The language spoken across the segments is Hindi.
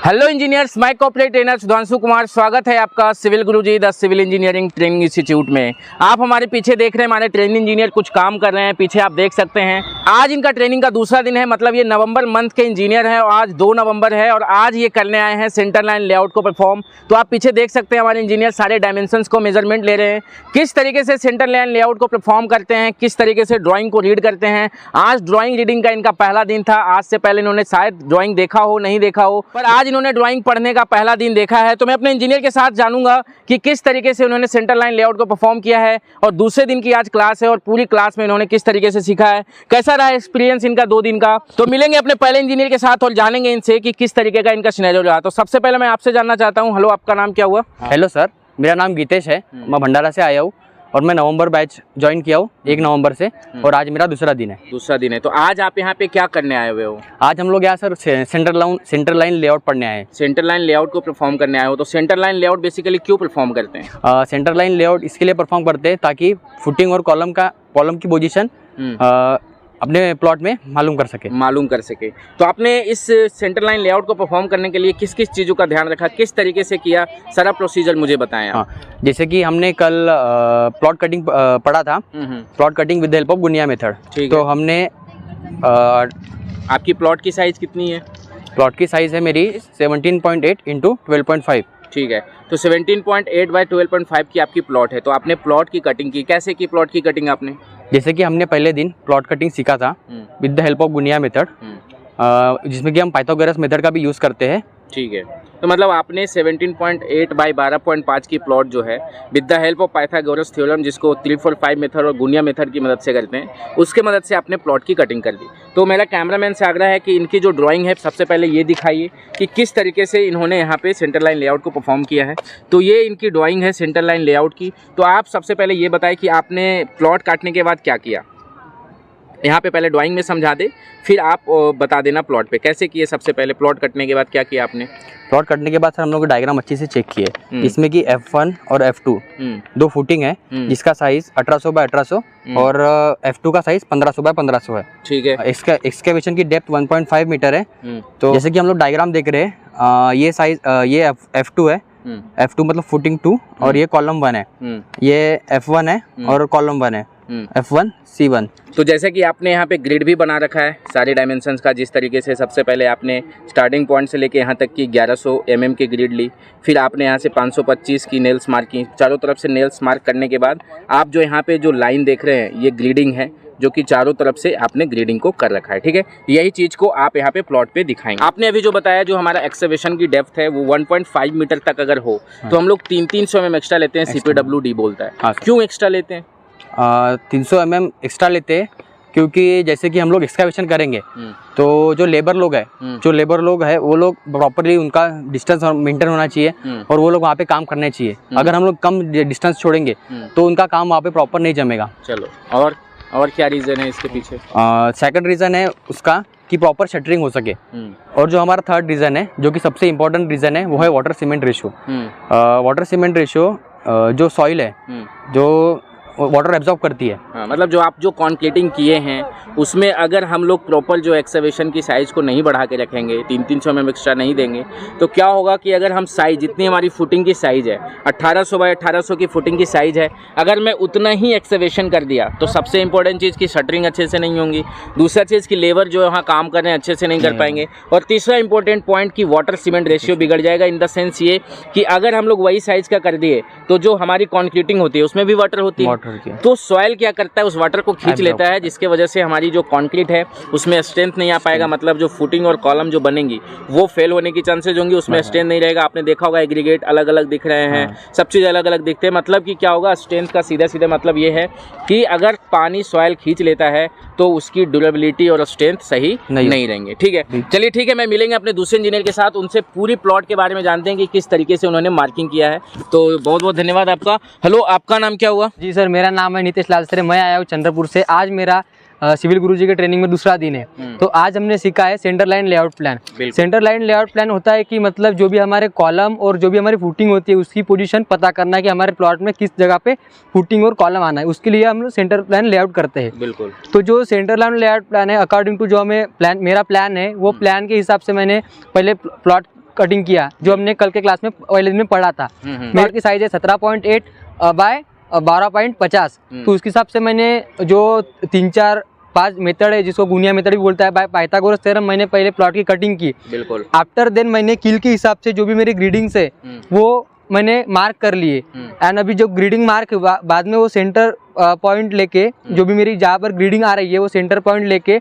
हेलो इंजीनियर्स, मैं कॉर्पोरेट ट्रेनर सुधांशु कुमार। स्वागत है आपका civil Guruji the civil engineering training institute में। आप हमारे पीछे देख रहे हैं, हमारे ट्रेनिंग इंजीनियर कुछ काम कर रहे हैं। पीछे आप देख सकते हैं, आज इनका ट्रेनिंग का दूसरा दिन है। मतलब ये नवंबर मंथ के इंजीनियर है और आज 2 नवंबर है और आज ये करने आए हैं सेंटर लाइन लेआउट को परफॉर्म। तो आप पीछे देख सकते हैं, हमारे इंजीनियर सारे डायमेंशंस को मेजरमेंट ले रहे हैं, किस तरीके से सेंटर लाइन लेआउट को परफॉर्म करते हैं, किस तरीके से ड्राइंग को रीड करते हैं। आज ड्राइंग रीडिंग का इनका पहला दिन था। आज से पहले इन्होंने शायद ड्राइंग देखा हो, नहीं देखा हो, पर आज इन्होंने ड्राइंग पढ़ने का पहला दिन देखा है। तो मैं अपने इंजीनियर के साथ जानूंगा कि किस तरीके से उन्होंने सेंटर लाइन लेआउट को परफॉर्म किया है और दूसरे दिन की आज क्लास है और पूरी क्लास में इन्होंने किस तरीके से सीखा है, कैसा रहा एक्सपीरियंस इनका 2 दिन का। तो मिलेंगे अपने पहले इंजीनियर के साथ और जानेंगे इनसे कि किस तरीके का इनका सिनेरियो रहा। तो सबसे पहले मैं आपसे जानना चाहता हूँ, हेलो, आपका नाम क्या हुआ? हेलो सर, मेरा नाम गीतेश है। मैं भंडारा से आया हूँ और मैं नवंबर बैच ज्वाइन किया हूँ 1 नवंबर से और आज मेरा दूसरा दिन है। दूसरा दिन है। तो आज आप यहाँ पे क्या करने आए हुए हो? आज हम लोग यहाँ सर सेंटर लाइन लेआउट पढ़ने आए हैं। सेंटर लाइन लेआउट को परफॉर्म करने आए हो। तो सेंटर लाइन लेआउट बेसिकली क्यों परफॉर्म करते हैं? सेंटर लाइन लेआउट इसके लिए परफॉर्म करते हैं ताकि फुटिंग और कॉलम की पोजीशन अपने प्लॉट में मालूम कर सके। तो आपने इस सेंटर लाइन लेआउट को परफॉर्म करने के लिए किस किस चीज़ों का ध्यान रखा, किस तरीके से किया, सारा प्रोसीजर मुझे बताएं आप। जैसे कि हमने कल प्लॉट कटिंग पढ़ा था, plot cutting with the help of गुनिया मेथड। तो हमने आपकी प्लॉट की साइज़ कितनी है? प्लॉट की साइज़ है मेरी 17.8 इंटू 12.5। ठीक है। तो 17.8 बाय 12.5 की आपकी प्लॉट है। तो आपने प्लॉट की कटिंग की, कैसे की प्लॉट की कटिंग आपने? जैसे कि हमने पहले दिन प्लॉट कटिंग सीखा था विद द हेल्प ऑफ गुनिया मेथड, जिसमें कि हम पाइथागोरस मेथड का भी यूज़ करते हैं। ठीक है। तो मतलब आपने 17.8 बाई 12.5 की प्लॉट जो है with the help of Pythagoras theorem, जिसको 3-4-5 मेथड और गुनिया मेथड की मदद से करते हैं, उसके मदद से आपने प्लॉट की कटिंग कर दी। तो मेरा कैमरामैन से आग्रह है कि इनकी जो ड्राइंग है सबसे पहले ये दिखाइए कि किस तरीके से इन्होंने यहाँ पे सेंटर लाइन लेआउट को परफॉर्म किया है। तो ये इनकी ड्राइंग है सेंटर लाइन लेआउट की। तो आप सबसे पहले ये बताएं कि आपने प्लॉट काटने के बाद क्या किया। यहाँ पे पहले ड्राइंग में समझा दे, फिर आप बता देना प्लॉट पे कैसे किए। सबसे पहले प्लॉट कटने के बाद क्या किया आपने? प्लॉट कटने के बाद सर हम लोग डायग्राम अच्छे से चेक किए। इसमें कि F1 और F2 दो फुटिंग है, जिसका साइज 1800 बाय 1800 और F2 का साइज 1500 बाय 1500 है। ठीक है। इसका एक्सकेवेशन की डेप्थ 1.5 मीटर है। तो जैसे कि हम लोग डायग्राम देख रहे हैं, ये साइज ये F2 है। F2 मतलब फुटिंग 2 और ये कॉलम 1 है। ये F1 है और कॉलम 1 है, F1 C1। तो जैसे कि आपने यहाँ पे ग्रिड भी बना रखा है सारे डायमेंशंस का, जिस तरीके से सबसे पहले आपने स्टार्टिंग पॉइंट से लेके यहाँ तक की 1100 mm की ग्रिड ली, फिर आपने यहाँ से 525 की नेल्स मार्क की। चारों तरफ से नेल्स मार्क करने के बाद आप जो यहाँ पे जो लाइन देख रहे हैं, ये ग्रिडिंग है, जो कि चारों तरफ से आपने ग्रेडिंग को कर रखा है। ठीक है। यही चीज़ को आप यहाँ पे प्लॉट पे दिखाएंगे। आपने अभी जो बताया, जो हमारा एक्सकेवेशन की डेप्थ है वो 1.5 मीटर तक अगर हो तो हम लोग 300 mm एक्स्ट्रा लेते हैं। CPWD बोलता है। क्यों एक्स्ट्रा लेते हैं? 300 mm एक्स्ट्रा लेते हैं क्योंकि जैसे कि हम लोग एक्सकेवेशन करेंगे तो जो लेबर लोग है वो लोग प्रॉपरली उनका डिस्टेंस मेंटेन होना चाहिए और वो लोग वहाँ पे काम करने चाहिए। अगर हम लोग कम डिस्टेंस छोड़ेंगे तो उनका काम वहाँ पे प्रॉपर नहीं जमेगा। चलो, और क्या रीज़न है इसके पीछे? सेकंड रीज़न है उसका कि प्रॉपर शटरिंग हो सके। और जो हमारा थर्ड रीज़न है, जो कि सबसे इम्पोर्टेंट रीज़न है, वो है water cement ratio. Water cement ratio जो सॉइल है, जो वाटर एब्जॉर्ब करती है। मतलब जो आप जो कॉन्क्रीटिंग किए हैं उसमें अगर हम लोग प्रॉपर जो एक्सकेवेशन की साइज़ को नहीं बढ़ा के रखेंगे, 300 mm एक्स्ट्रा नहीं देंगे, तो क्या होगा कि अगर हम साइज़, जितनी हमारी फुटिंग की साइज़ है 1800 बाय 1800 की फुटिंग की साइज़ है, अगर मैं उतना ही एक्सकेवेशन कर दिया तो सबसे इंपॉर्टेंट चीज़ की शटरिंग अच्छे से नहीं होंगी, दूसरा चीज़ की लेबर जो यहाँ काम कर रहे हैं अच्छे से नहीं कर पाएंगे, और तीसरा इंपॉर्टेंट पॉइंट की वाटर सीमेंट रेशियो बिगड़ जाएगा। इन द सेंस ये कि अगर हम लोग वही साइज़ का कर दिए तो जो हमारी कॉन्क्रीटिंग होती है उसमें भी वाटर होती है, तो सॉइल क्या करता है, उस वाटर को खींच लेता है, जिसके वजह से हमारी जो कंक्रीट है उसमें स्ट्रेंथ नहीं आ पाएगा। मतलब जो फुटिंग और कॉलम जो बनेंगी वो फेल होने की चांसेज होंगी, उसमें स्ट्रेंथ नहीं रहेगा। आपने देखा होगा एग्रीगेट अलग अलग दिख रहे हैं, सब चीज़ अलग अलग दिखते हैं। मतलब कि क्या होगा, स्ट्रेंथ का सीधा मतलब ये है कि अगर पानी सॉइल खींच लेता है तो उसकी ड्यूरेबिलिटी और स्ट्रेंथ सही नहीं रहेंगे। ठीक है। चलिए ठीक है, मैं मिलेंगे अपने दूसरे इंजीनियर के साथ, उनसे पूरी प्लॉट के बारे में जानते हैं कि किस तरीके से उन्होंने मार्किंग किया है। तो बहुत बहुत धन्यवाद आपका। हेलो, आपका नाम क्या हुआ? जी सर, मेरा नाम है नीतीश लाल सर। मैं आया हूँ चंद्रपुर से। आज मेरा सिविल गुरुजी के ट्रेनिंग में दूसरा दिन है। तो आज हमने सीखा है centre line layout plan. Centre line layout plan होता है कि मतलब जो भी हमारे कॉलम और जो भी हमारी फुटिंग होती है उसकी पोजीशन पता करना है कि हमारे प्लॉट में किस जगह पे फुटिंग और कॉलम आना है, उसके लिए हम लोग सेंटर लाइन लेआउट करते हैं। बिल्कुल। तो जो सेंटर लाइन लेआउट प्लान है, अकॉर्डिंग टू जो हमें प्लान, मेरा प्लान है, वो प्लान के हिसाब से मैंने पहले प्लॉट कटिंग किया जो हमने कल के क्लास में पहले दिन में पढ़ा था। प्लॉट की साइज है 17.8 बाय 12.50। तो उसके हिसाब से मैंने जो 3-4-5 मेथड है जिसको गुनिया मेथड भी बोलता है, बाय पाइथागोरस थ्योरम, मैंने पहले प्लॉट की कटिंग की। बिल्कुल। आफ्टर देन मैंने किल के हिसाब से जो भी मेरी ग्रीडिंग्स है वो मैंने मार्क कर लिए। एंड अभी जो ग्रीडिंग मार्क बाद में वो सेंटर पॉइंट लेके जो भी मेरी जहाँ पर ग्रीडिंग आ रही है वो सेंटर पॉइंट लेके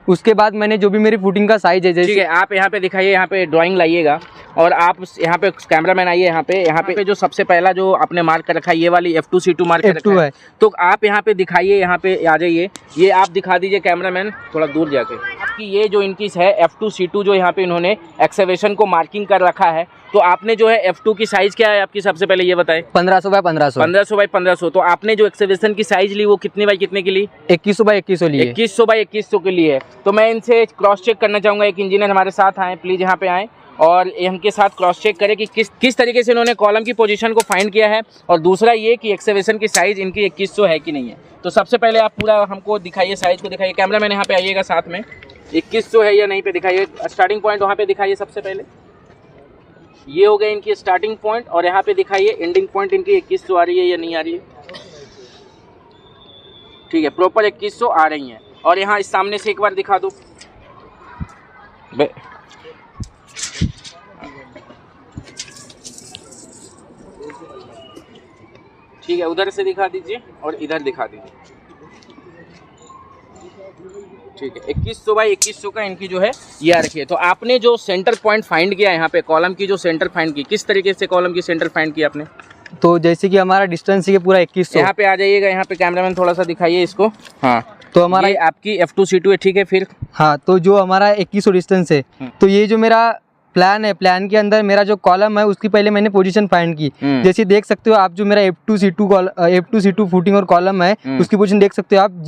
उसके बाद मैंने जो भी मेरी फुटिंग का साइज है, जैसे ठीक है आप यहाँ पे दिखाइए, यहाँ पे ड्राइंग लाइएगा और आप यहाँ पे कैमरामैन आइए, यहाँ पे जो सबसे पहला जो आपने मार्क कर रखा है ये वाली F2C2 मार्क कर रखा है, तो आप यहाँ पे दिखाइए, यहाँ पे आ जाइए, ये आप दिखा दीजिए कैमरामैन थोड़ा दूर जाके कि ये जो इनकी है F2C2 जो यहाँ पे इन्होंने एक्सेवेशन को मार्किंग कर रखा है। तो आपने जो है F2 की साइज क्या है आपकी, सबसे पहले ये बताएं। 1500 बाय 1500। 1500 बाय 1500। तो आपने जो एक्सेवेशन की साइज ली वो कितने बाय कितने की ली? 2100 बाय 2100 ली। 2100 बाय 2100 के लिए। तो मैं इनसे क्रॉस चेक करना चाहूँगा, एक इंजीनियर हमारे साथ आए, प्लीज़ यहाँ पे आएँ और इनके साथ क्रॉस चेक करें कि किस तरीके से इन्होंने कॉलम की पोजीशन को फाइंड किया है, और दूसरा ये कि एक्सेवेशन की साइज़ इनकी 2100 है कि नहीं है। तो सबसे पहले आप पूरा हमको दिखाइए, साइज़ को दिखाइए, कैमरामैन यहाँ पे आइएगा साथ में, 2100 है या नहीं पे दिखाइए। स्टार्टिंग पॉइंट वहाँ पे दिखाइए सबसे पहले, ये हो गया इनकी स्टार्टिंग पॉइंट, और यहाँ पे दिखाइए एंडिंग पॉइंट इनकी 2100 आ रही है या नहीं आ रही है। ठीक है, प्रॉपर 2100 आ रही हैं। और यहाँ इस सामने से एक बार दिखा दो, ठीक है, उधर से दिखा दीजिए और इधर दिखा दीजिए। ठीक है, 2100 बाई 2100 का इनकी जो है ये आ रखी है। तो आपने जो सेंटर पॉइंट फाइंड किया यहाँ पे, कॉलम की जो सेंटर फाइंड की, किस तरीके से कॉलम की सेंटर फाइंड की आपने? तो जैसे कि हमारा डिस्टेंस है पूरा 2100। यहाँ पे आ जाइएगा, यहाँ पे कैमरामैन थोड़ा सा दिखाइए इसको। हाँ, तो हमारा ये आपकी F2C2 है, ठीक है। फिर हाँ, तो जो हमारा 2100 डिस्टेंस है, तो ये जो मेरा प्लान है, प्लान के अंदर मेरा जो कॉलम है उसकी पहले मैंने पोजीशन फाइंड की। जैसे देख सकते हो आप, जो मेरा F2C2 फुटिंग और कॉलम है उसकी पोजीशन देख सकते हो आप,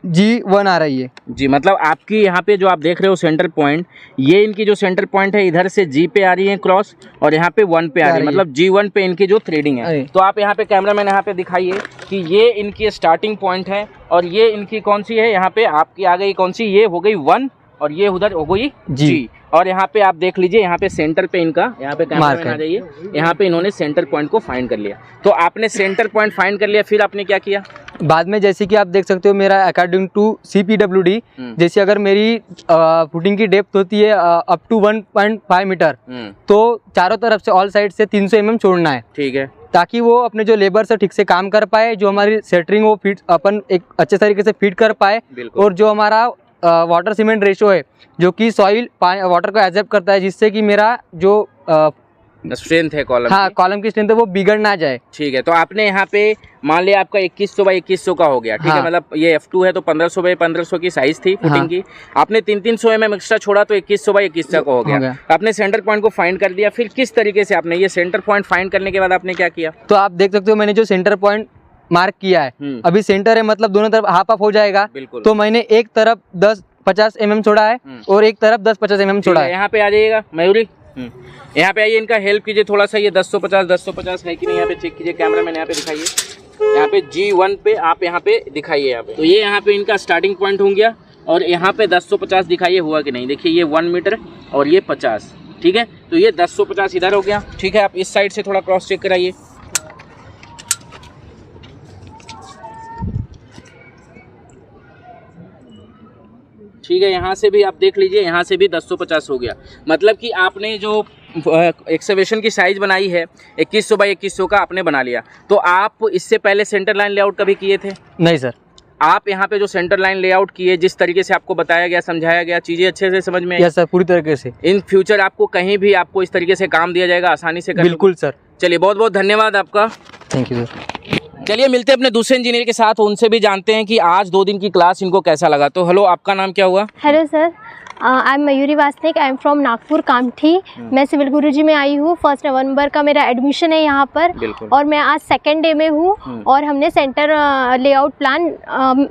G1 आ रही है जी। मतलब आपकी यहाँ पे जो आप देख रहे हो सेंटर पॉइंट, ये इनकी जो सेंटर पॉइंट है इधर से G पे आ रही है क्रॉस, और यहाँ पे 1 पे आ रही है, मतलब G1 पे इनकी जो थ्रेडिंग है। तो आप यहाँ पे कैमरामैन यहाँ पे दिखाइए कि ये इनकी स्टार्टिंग पॉइंट है, और ये इनकी कौन सी है, यहाँ पे आपकी आ गई कौन सी, ये हो गई 1, और ये उधर हो गई G। और यहाँ पे आप देख लीजिए, यहाँ पे सेंटर पे इनका, यहाँ पे कैमरामैन आ जाइए, यहाँ पे इन्होंने सेंटर पॉइंट को फाइंड कर लिया। तो आपने सेंटर पॉइंट फाइंड कर लिया, फिर आपने क्या किया बाद में? जैसे कि आप देख सकते हो मेरा अकॉर्डिंग टू CPWD, जैसे अगर मेरी फुटिंग की डेप्थ होती है अप टू 1.5 मीटर, तो चारों तरफ से ऑल साइड से 300 mm छोड़ना है। ठीक है, ताकि वो अपने जो लेबर से ठीक से काम कर पाए, जो हमारी सेटरिंग वो फिट अपन एक अच्छे तरीके से फिट कर पाए, और जो हमारा वाटर सीमेंट रेशो है जो कि सॉइल वाटर को एब्जॉर्ब करता है, जिससे कि मेरा जो स्ट्रेंथ है कॉलम, हाँ, कॉलम की स्ट्रेंथ है वो बिगड़ ना जाए। ठीक है, तो आपने यहाँ पे मान लिया आपका 2100 बाई 2100 का हो गया, ठीक है, मतलब ये F2 है तो 1500 बाई 1500 की साइज थी फुटिंग की, आपने 300 mm एक्स्ट्रा छोड़ा तो 2100 बाई 2100 का हो गया। आपने सेंटर पॉइंट को फाइंड कर दिया, फिर किस तरीके से आपने ये सेंटर पॉइंट फाइंड करने के बाद आपने क्या किया? तो आप देख सकते हो मैंने जो सेंटर पॉइंट मार्क किया है, अभी सेंटर है मतलब दोनों तरफ हाफ ऑफ हो जाएगा। तो मैंने एक तरफ 10-50 mm छोड़ा है और एक तरफ 10-50 mm छोड़ा है। यहाँ पे आ जाइएगा मयूरी, यहाँ पे आइए, इनका हेल्प कीजिए थोड़ा सा, ये 1050 है कि नहीं, यहाँ पे चेक कीजिए, कैमरामैन यहाँ पे दिखाइए, यहाँ पे G1 पे आप यहाँ पे दिखाइए, यहाँ पे तो ये यहाँ पे इनका स्टार्टिंग पॉइंट हो गया, और यहाँ पे 1050 दिखाइए हुआ कि नहीं। देखिए ये 1 मीटर और ये 50, ठीक है, तो ये 1050 इधर हो गया। ठीक है, आप इस साइड से थोड़ा क्रॉस चेक कराइए, ठीक है, यहाँ से भी आप देख लीजिए, यहाँ से भी 1050 हो गया। मतलब कि आपने जो एक्सकवेशन की साइज बनाई है 2100 बाई 2100 का आपने बना लिया। तो आप इससे पहले सेंटर लाइन लेआउट कभी किए थे? नहीं सर। आप यहाँ पे जो सेंटर लाइन लेआउट किए, जिस तरीके से आपको बताया गया, समझाया गया, चीज़ें अच्छे से समझ में आई? यस सर, पूरी तरीके से। इन फ्यूचर आपको कहीं भी आपको इस तरीके से काम दिया जाएगा, आसानी से? बिल्कुल सर। चलिए, बहुत बहुत धन्यवाद आपका। Thank you sir. चलिए मिलते हैं अपने दूसरे इंजीनियर के साथ, उनसे भी जानते हैं कि आज 2 दिन की क्लास इनको कैसा लगा। तो हेलो, आपका नाम क्या हुआ? Hello sir, I am Mayuri Wasnik, I am from Nagpur Kamthi. मैं सिविल गुरुजी में आई हूँ। 1 नवंबर का मेरा एडमिशन है यहाँ पर, और मैं आज 2nd डे में हूँ, और हमने centre layout plan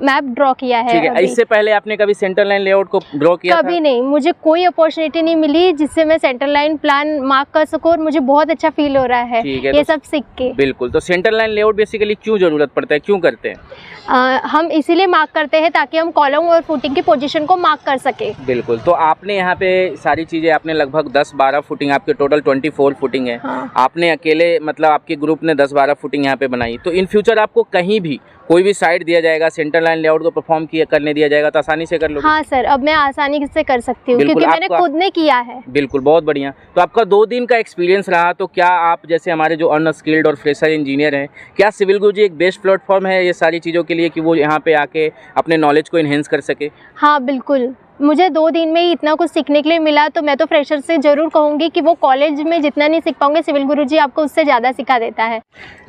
map draw किया है। ठीक है, इससे पहले आपने कभी सेंटर लाइन लेआउट को ड्रॉ किया? कभी नहीं, मुझे कोई अपॉर्चुनिटी नहीं मिली जिससे मैं सेंटर लाइन प्लान मार्क कर सकूँ, और मुझे बहुत अच्छा फील हो रहा है ये सब सीख के। बिल्कुल, तो सेंटर लाइन लेआउट बेसिकली क्यों जरूरत पड़ता है, क्यों करते हैं? हम इसीलिए मार्क करते हैं ताकि हम कॉलम और फुटिंग की पोजीशन को मार्क कर सके। बिल्कुल, बिल्कुल। तो आपने यहाँ पे सारी चीज़ें आपने लगभग 10-12 फुटिंग, आपके टोटल 24 फुटिंग है। हाँ। आपने अकेले मतलब आपके ग्रुप ने 10-12 फुटिंग यहाँ पे बनाई। तो इन फ्यूचर आपको कहीं भी कोई भी साइड दिया जाएगा, सेंटर लाइन लेआउट को परफॉर्म करने दिया जाएगा तो आसानी से कर लोगे? हाँ सर, अब मैं आसानी से कर सकती हूँ बिल्कुल, क्योंकि मैंने आपका- खुद ने किया है। बिल्कुल, बहुत बढ़िया। तो आपका 2 दिन का एक्सपीरियंस रहा, तो क्या आप जैसे हमारे जो अनस्किल्ड और फ्रेशर इंजीनियर हैं, क्या सिविल गुरुजी एक बेस्ट प्लेटफॉर्म है ये सारी चीज़ों के लिए कि वो यहाँ पे आके अपने नॉलेज को इन्हेंस कर सके? हाँ बिल्कुल, मुझे 2 दिन में ही इतना कुछ सीखने के लिए मिला, तो मैं तो फ्रेशर से ज़रूर कहूँगी कि वो कॉलेज में जितना नहीं सीख पाओगे, सिविल गुरुजी आपको उससे ज़्यादा सिखा देता है।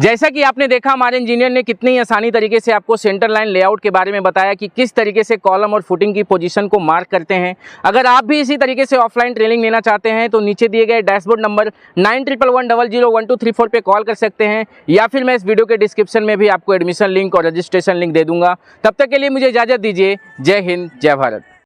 जैसा कि आपने देखा, हमारे इंजीनियर ने कितनी आसानी तरीके से आपको सेंटर लाइन लेआउट के बारे में बताया कि किस तरीके से कॉलम और फुटिंग की पोजीशन को मार्क करते हैं। अगर आप भी इसी तरीके से ऑफलाइन ट्रेनिंग लेना चाहते हैं तो नीचे दिए गए डैशबोर्ड नंबर 9111001234 पे कॉल कर सकते हैं, या फिर मैं इस वीडियो के डिस्क्रिप्शन में भी आपको एडमिशन लिंक और रजिस्ट्रेशन लिंक दे दूंगा। तब तक के लिए मुझे इजाज़त दीजिए। जय हिंद, जय भारत।